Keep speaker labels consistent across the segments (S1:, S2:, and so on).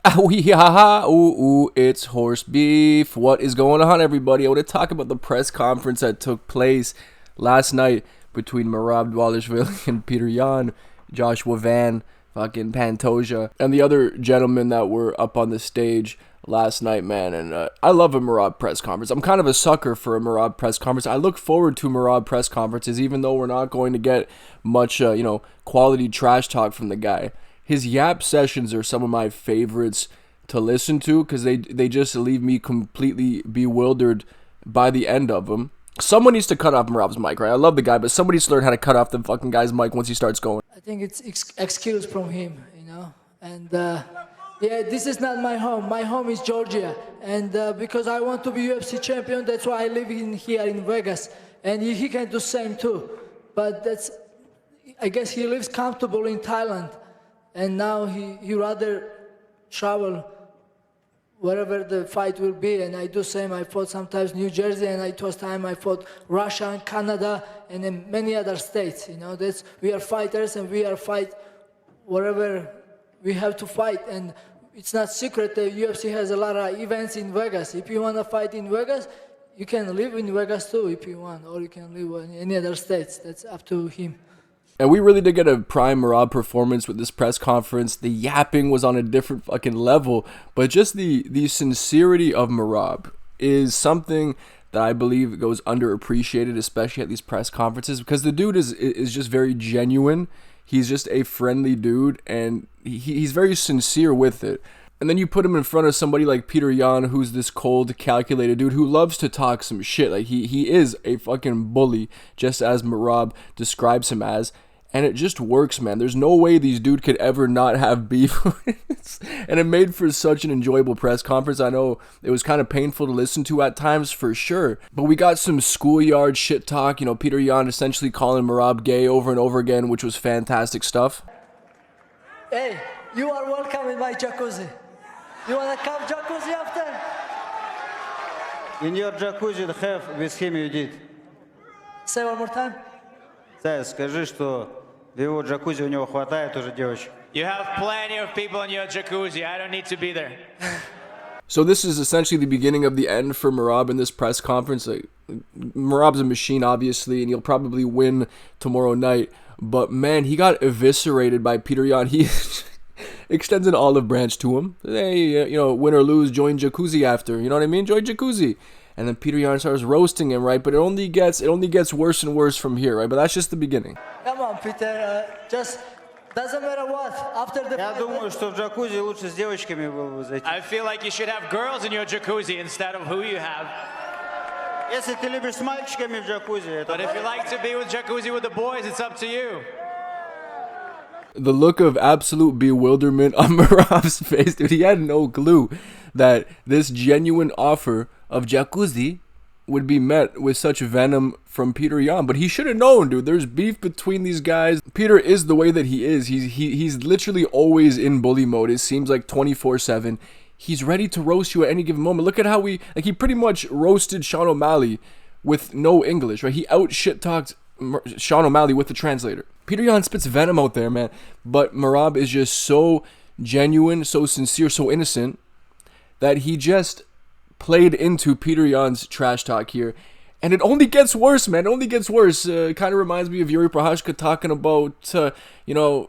S1: Owie, ha, ha, ooh, ooh, it's horse beef. What is going on, everybody? I want to talk about the press conference that took place last night between Merab Dvalishvili and Petr Yan, Joshua Van, fucking Pantoja, and the other gentlemen that were up on the stage last night, man. And I love a Merab press conference. I'm kind of a sucker for a Merab press conference. I look forward to Merab press conferences, even though we're not going to get much, quality trash talk from the guy. His yap sessions are some of my favorites to listen to because they just leave me completely bewildered by the end of them. Someone needs to cut off Merab's mic, right? I love the guy, but somebody needs to learn how to cut off the fucking guy's mic once he starts going.
S2: I think it's excuse from him, And this is not my home. My home is Georgia. And because I want to be UFC champion, that's why I live here in Vegas. And he can do same too. But I guess he lives comfortable in Thailand. And now he rather travel wherever the fight will be. And I do same. I fought sometimes New Jersey, and it was time I fought Russia and Canada and then many other states. We are fighters, and we are fight wherever we have to fight. And it's not secret that UFC has a lot of events in Vegas. If you want to fight in Vegas, you can live in Vegas too if you want, or you can live in any other states. That's up to him.
S1: And we really did get a prime Merab performance with this press conference. The yapping was on a different fucking level, but just the sincerity of Merab is something that I believe goes underappreciated, especially at these press conferences, because the dude is just very genuine. He's just a friendly dude, and he's very sincere with it. And then you put him in front of somebody like Petr Yan, who's this cold, calculated dude who loves to talk some shit. Like, he is a fucking bully, just as Merab describes him as. And it just works, man. There's no way these dude could ever not have beef. And it made for such an enjoyable press conference. I know it was kind of painful to listen to at times, for sure. But we got some schoolyard shit talk. Petr Yan essentially calling Merab gay over and over again, which was fantastic stuff.
S2: Hey, you are welcome in my jacuzzi. You want to come jacuzzi after?
S3: In your jacuzzi, the half with him you did.
S2: Say one more time.
S3: Скажи, что в его джакузи у него хватает уже девочек.
S4: You have plenty of people in your jacuzzi. I don't need to be there.
S1: So this is essentially the beginning of the end for Merab in this press conference. Merab's a machine, obviously, and he'll probably win tomorrow night. But man, he got eviscerated by Petr Yan. He extends an olive branch to him. Hey, win or lose, join jacuzzi after. You know what I mean? Join jacuzzi. And then Petr Yan starts roasting him, right? But it only gets worse and worse from here, right? But that's just the beginning.
S2: Come on, Peter. Just doesn't matter what. After the
S3: Я думаю, что в джакузи лучше с девочками было бы зайти.
S4: I feel like you should have girls in your jacuzzi instead of who you have.
S3: Если ты любишь с мальчиками в джакузи, это...
S4: But if you like to be with jacuzzi with the boys, it's up to you.
S1: The look of absolute bewilderment on Merab's face, dude. He had no clue that this genuine offer of jacuzzi would be met with such venom from Petr Yan. But he should have known, dude. There's beef between these guys. Peter is the way that he is. He's literally always in bully mode. It seems like 24/7. He's ready to roast you at any given moment. Look at how he pretty much roasted Sean O'Malley with no English, right? He out shit talked Sean O'Malley with the translator. Petr Yan spits venom out there, man. But Merab is just so genuine, so sincere, so innocent that he just played into Petr Yan's trash talk here. And it only gets worse, man. It only gets worse. It kind of reminds me of Yuri Prohashka talking about,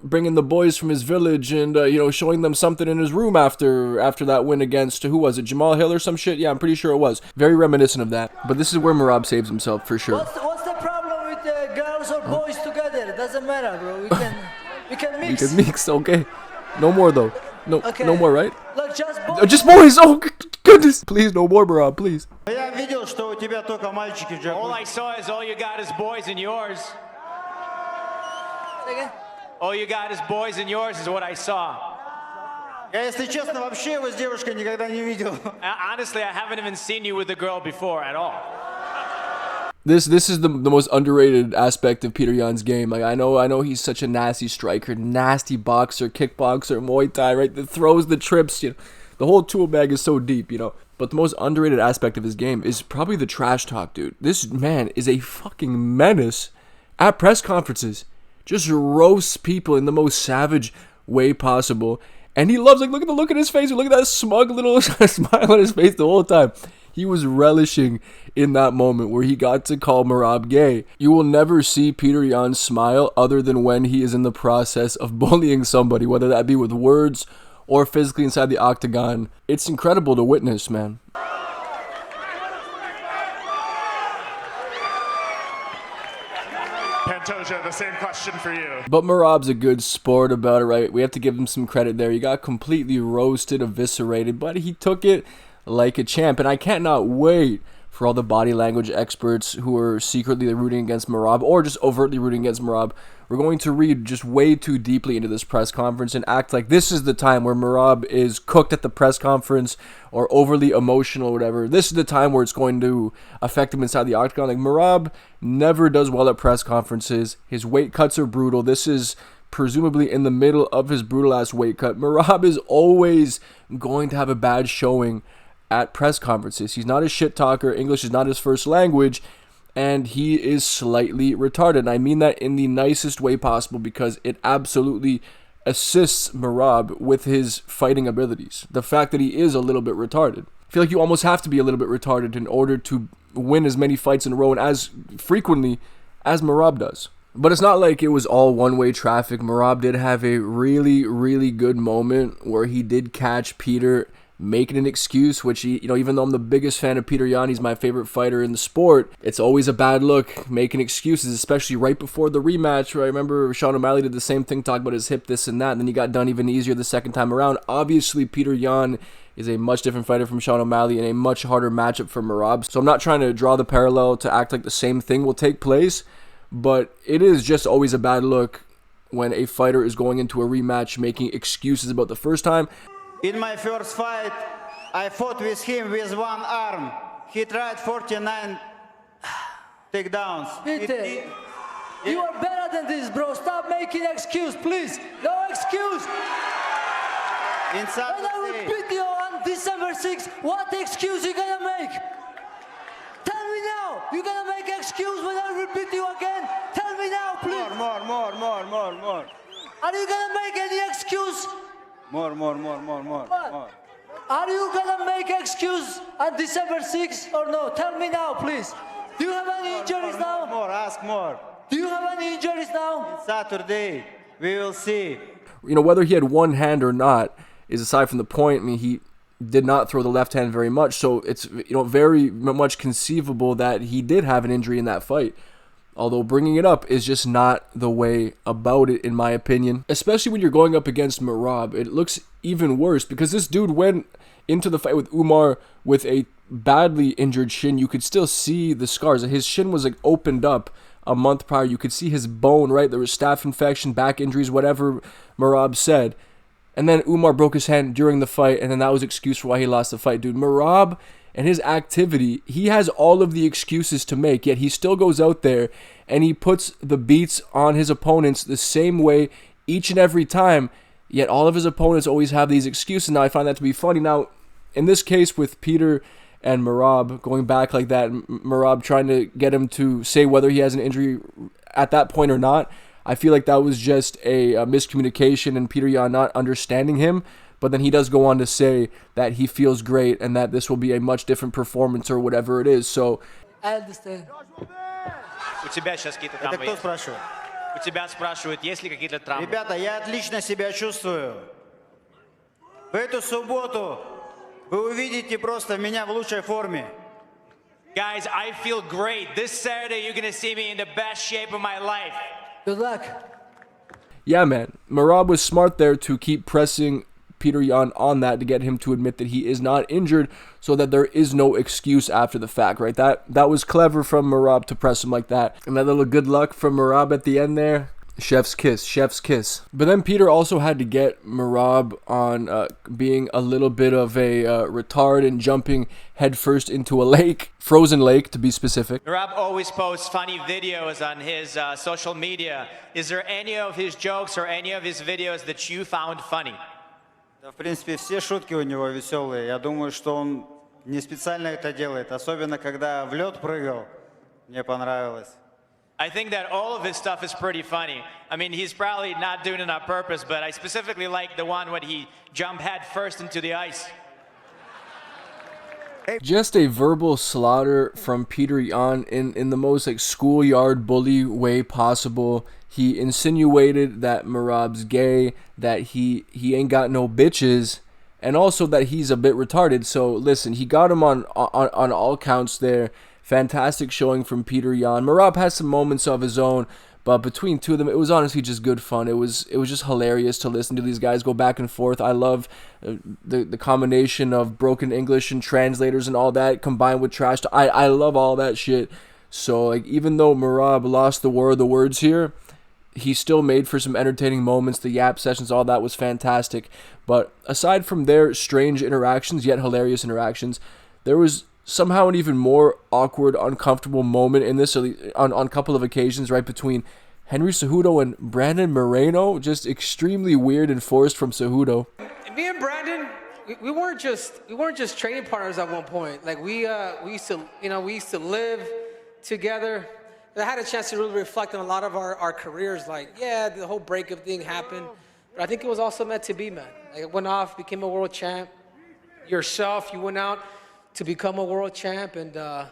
S1: bringing the boys from his village and, showing them something in his room after that win against, who was it, Jamal Hill or some shit? Yeah, I'm pretty sure it was. Very reminiscent of that. But this is where Merab saves himself, for sure.
S2: What's the problem with girls or boys together? It doesn't matter, bro. We can mix.
S1: We can mix, okay. No more, though. No, okay. No more, right?
S2: Look, just boys.
S1: Just boys! Oh, goodness! Please, no more, Merab, please.
S3: Я видел, что у тебя только мальчики в джакузи.
S4: All I saw is all you got is boys in yours.
S2: Again?
S4: All you got is boys in yours is what I saw.
S3: Я, если честно, вообще его с девушкой никогда не видел.
S4: Honestly, I haven't even seen you with a girl before at all.
S1: This is the most underrated aspect of Petr Yan's game. Like, I know he's such a nasty striker, nasty boxer, kickboxer, Muay Thai, right? That throws the trips, The whole tool bag is so deep, But the most underrated aspect of his game is probably the trash talk, dude. This man is a fucking menace at press conferences. Just roasts people in the most savage way possible. And he loves, like, look at the look in his face. Look at that smug little smile on his face the whole time. He was relishing in that moment where he got to call Merab gay. You will never see Petr Yan smile other than when he is in the process of bullying somebody, whether that be with words or physically inside the octagon. It's incredible to witness, man.
S5: Pantoja, the same question for you.
S1: But Merab's a good sport about it, right? We have to give him some credit there. He got completely roasted, eviscerated, but he took it like a champ. And I cannot wait for all the body language experts who are secretly rooting against Merab or just overtly rooting against Merab. We're going to read just way too deeply into this press conference and act like this is the time where Merab is cooked at the press conference or overly emotional or whatever. This is the time where it's going to affect him inside the octagon. Like, Merab never does well at press conferences. His weight cuts are brutal. This is presumably in the middle of his brutal ass weight cut. Merab is always going to have a bad showing at press conferences. He's not a shit talker. English is not his first language. And he is slightly retarded. And I mean that in the nicest way possible because it absolutely assists Merab with his fighting abilities. The fact that he is a little bit retarded. I feel like you almost have to be a little bit retarded in order to win as many fights in a row and as frequently as Merab does. But it's not like it was all one-way traffic. Merab did have a really, really good moment where he did catch Petr making an excuse, which he, even though I'm the biggest fan of Petr Yan, he's my favorite fighter in the sport, it's always a bad look making excuses, especially right before the rematch, where I remember Sean O'Malley did the same thing, talk about his hip, this and that, and then he got done even easier the second time around. Obviously, Petr Yan is a much different fighter from Sean O'Malley and a much harder matchup for Merab, so I'm not trying to draw the parallel to act like the same thing will take place, but it is just always a bad look when a fighter is going into a rematch making excuses about the first time.
S3: In my first fight, I fought with him with one arm. He tried 49 takedowns.
S2: Peter, you are better than this, bro. Stop making excuse, please. No excuse. And I will beat you on December 6th. What excuse you gonna make? Tell me now. You gonna make excuse when I will beat you again? Tell me now, please.
S3: More.
S2: Are you gonna make any excuse?
S3: More.
S2: Are you gonna make excuse on December 6th or no? Tell me now, please. Do you have any injuries now?
S3: Ask more.
S2: Do you have any injuries now?
S3: Saturday, we will see.
S1: Whether he had one hand or not is aside from the point. I mean, he did not throw the left hand very much, so it's very much conceivable that he did have an injury in that fight. Although bringing it up is just not the way about it, in my opinion. Especially when you're going up against Merab. It looks even worse because this dude went into the fight with Umar with a badly injured shin. You could still see the scars. His shin was like opened up a month prior. You could see his bone, right? There was staph infection, back injuries, whatever Merab said. And then Umar broke his hand during the fight, and then that was excuse for why he lost the fight. Dude, Merab and his activity, he has all of the excuses to make, yet he still goes out there and he puts the beats on his opponents the same way each and every time, yet all of his opponents always have these excuses. Now, I find that to be funny. Now, in this case with Petr and Merab going back like that, Merab trying to get him to say whether he has an injury at that point or not, I feel like that was just a miscommunication and Petr Yan not understanding him. But then he does go on to say that he feels great and that this will be a much different performance or whatever it is. So
S2: I understand.
S4: У тебя сейчас какие-то
S3: Это
S4: травмы
S3: кто
S4: есть?
S3: спрашивает?
S4: У тебя спрашивают, есть ли какие-то травмы?
S3: Ребята, я отлично себя чувствую. В эту субботу вы увидите просто меня в лучшей форме.
S4: Guys, I feel great. This Saturday, you're going to see me in the best shape of my life.
S2: Good luck.
S1: yeah, man, Merab was smart there to keep pressing Petr Yan on that to get him to admit that he is not injured so that there is no excuse after the fact, right? That was clever from Merab to press him like that. And that little good luck from Merab at the end there. Chef's kiss. But then Petr also had to get Merab on being a little bit of a retard and jumping headfirst into a lake, frozen lake to be specific.
S4: Merab always posts funny videos on his social media. Is there any of his jokes or any of his videos that you found funny?
S3: Да, в принципе, все шутки у него веселые. Я думаю, что он не специально это делает. Особенно, когда в лед прыгал. Мне понравилось.
S4: I think that all of his stuff is pretty funny. I mean, he's probably not doing it on purpose, but I specifically like the one when he jumped head first into the ice.
S1: Just a verbal slaughter from Petr Yan in the most like schoolyard bully way possible. He insinuated that Merab's gay, that he ain't got no bitches, and also that he's a bit retarded. So listen, he got him on all counts there. Fantastic showing from Petr Yan. Merab has some moments of his own, but between two of them, it was honestly just good fun. It was just hilarious to listen to these guys go back and forth. I love the combination of broken English and translators and all that combined with trash. I love all that shit. So like, even though Merab lost the war of the words here, he still made for some entertaining moments. The yap sessions, all that was fantastic. But aside from their strange interactions, yet hilarious interactions, there was somehow an even more awkward, uncomfortable moment in this on a couple of occasions, right between Henry Cejudo and Brandon Moreno. Just extremely weird and forced from Cejudo.
S6: Me and Brandon, we weren't just training partners at one point. Like we used to live together. I had a chance to really reflect on a lot of our careers. Like, yeah, the whole breakup thing happened, but I think it was also meant to be, man. Like, it went off, became a world champ. Yourself, you went out to become a world champ, and I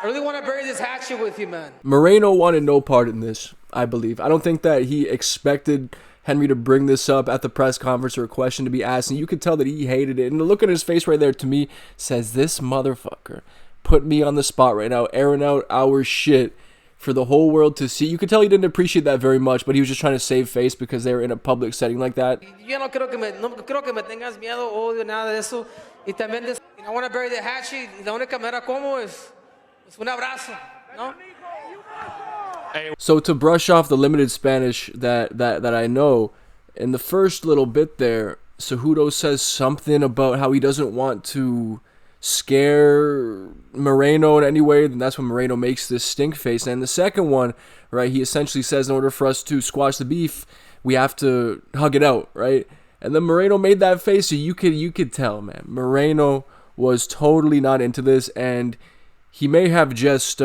S6: really want to bury this hatchet with you, man.
S1: Moreno wanted no part in this, I believe. I don't think that he expected Henry to bring this up at the press conference or a question to be asked, and you could tell that he hated it. And the look on his face right there, to me, says, this motherfucker put me on the spot right now, airing out our shit for the whole world to see. You could tell he didn't appreciate that very much, but he was just trying to save face because they were in a public setting like that.
S6: Yo no creo que me tengas miedo, odio, nada de eso. Y también, I want to bury the hatchet. La única manera como es un abrazo, ¿no?
S1: So to brush off the limited Spanish that I know, in the first little bit there, Cejudo says something about how he doesn't want to scare Moreno in any way. Then that's when Moreno makes this stink face. And the second one, right, he essentially says in order for us to squash the beef, we have to hug it out, right? And then Moreno made that face, so you could tell, man. Moreno was totally not into this, and he may have just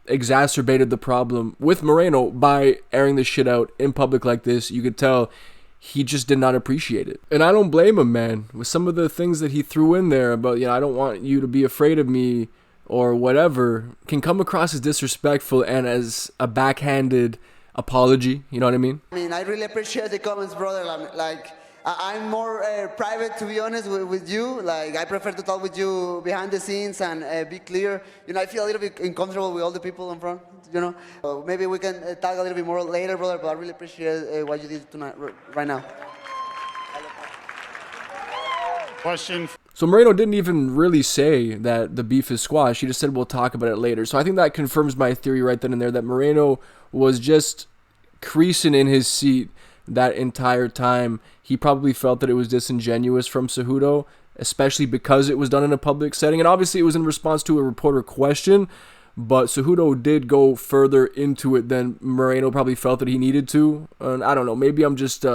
S1: exacerbated the problem with Moreno by airing this shit out in public like this. You could tell he just did not appreciate it. And I don't blame him, man. With some of the things that he threw in there about, I don't want you to be afraid of me or whatever, can come across as disrespectful and as a backhanded apology. You know what I mean?
S7: I mean, I really appreciate the comments, brother. Like, I'm more private, to be honest, with you. Like, I prefer to talk with you behind the scenes and be clear. I feel a little bit uncomfortable with all the people in front, Maybe we can talk a little bit more later, brother, but I really appreciate what you did tonight, right now.
S5: Question.
S1: So Moreno didn't even really say that the beef is squashed. He just said we'll talk about it later. So I think that confirms my theory right then and there that Moreno was just creasing in his seat that entire time. He probably felt that it was disingenuous from Cejudo, especially because it was done in a public setting. And obviously it was in response to a reporter question, but Cejudo did go further into it than Moreno probably felt that he needed to. And I don't know, maybe I'm just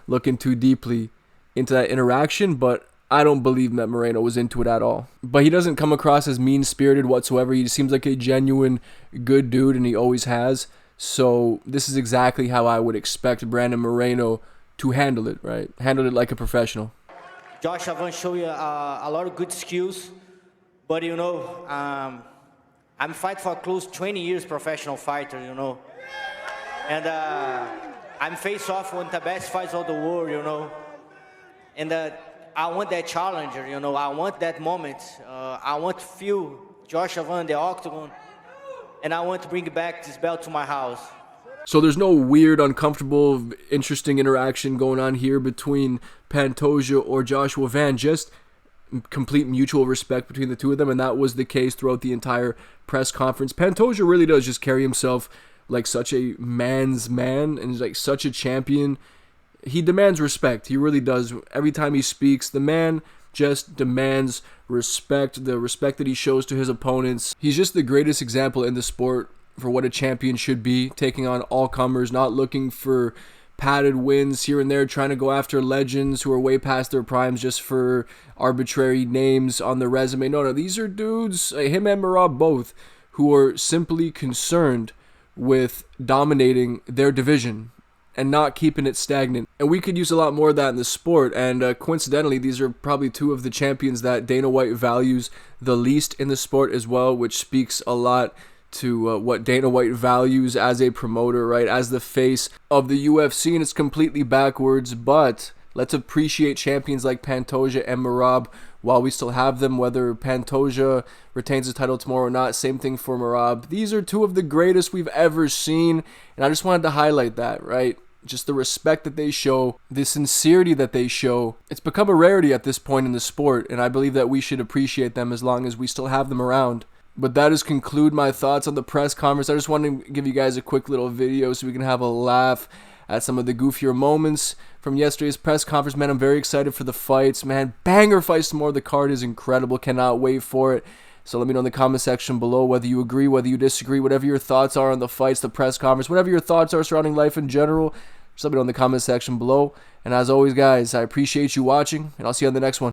S1: looking too deeply into that interaction, but I don't believe that Moreno was into it at all. But he doesn't come across as mean-spirited whatsoever. He seems like a genuine good dude, and he always has. So this is exactly how I would expect Brandon Moreno to handle it, right? Handle it like a professional.
S8: Josh, I want to show you a lot of good skills, but I'm fighting for close 20 years professional fighter, and I'm face off with the best fights of the world, and I want that challenger, I want that moment. I want to feel Josh in the octagon, and I want to bring back this belt to my house.
S1: So there's no weird, uncomfortable, interesting interaction going on here between Pantoja or Joshua Van, just complete mutual respect between the two of them, and that was the case throughout the entire press conference. Pantoja really does just carry himself like such a man's man and like such a champion. He demands respect. He really does. Every time he speaks, the man just demands respect, the respect that he shows to his opponents. He's just the greatest example in the sport for what a champion should be, taking on all comers, not looking for padded wins here and there, trying to go after legends who are way past their primes just for arbitrary names on the resume. No, these are dudes, him and Merab both, who are simply concerned with dominating their division and not keeping it stagnant. And we could use a lot more of that in the sport. And coincidentally, these are probably two of the champions that Dana White values the least in the sport as well, which speaks a lot to what Dana White values as a promoter, right? As the face of the UFC, and it's completely backwards. But let's appreciate champions like Pantoja and Merab while we still have them, whether Pantoja retains the title tomorrow or not. Same thing for Merab. These are two of the greatest we've ever seen, and I just wanted to highlight that, right? Just the respect that they show, the sincerity that they show. It's become a rarity at this point in the sport, and I believe that we should appreciate them as long as we still have them around. But that does conclude my thoughts on the press conference. I just wanted to give you guys a quick little video so we can have a laugh at some of the goofier moments from yesterday's press conference. Man, I'm very excited for the fights, man. Banger fights tomorrow. The card is incredible. Cannot wait for it. So let me know in the comment section below whether you agree, whether you disagree, whatever your thoughts are on the fights, the press conference, whatever your thoughts are surrounding life in general. Just let me know in the comment section below. And as always, guys, I appreciate you watching, and I'll see you on the next one.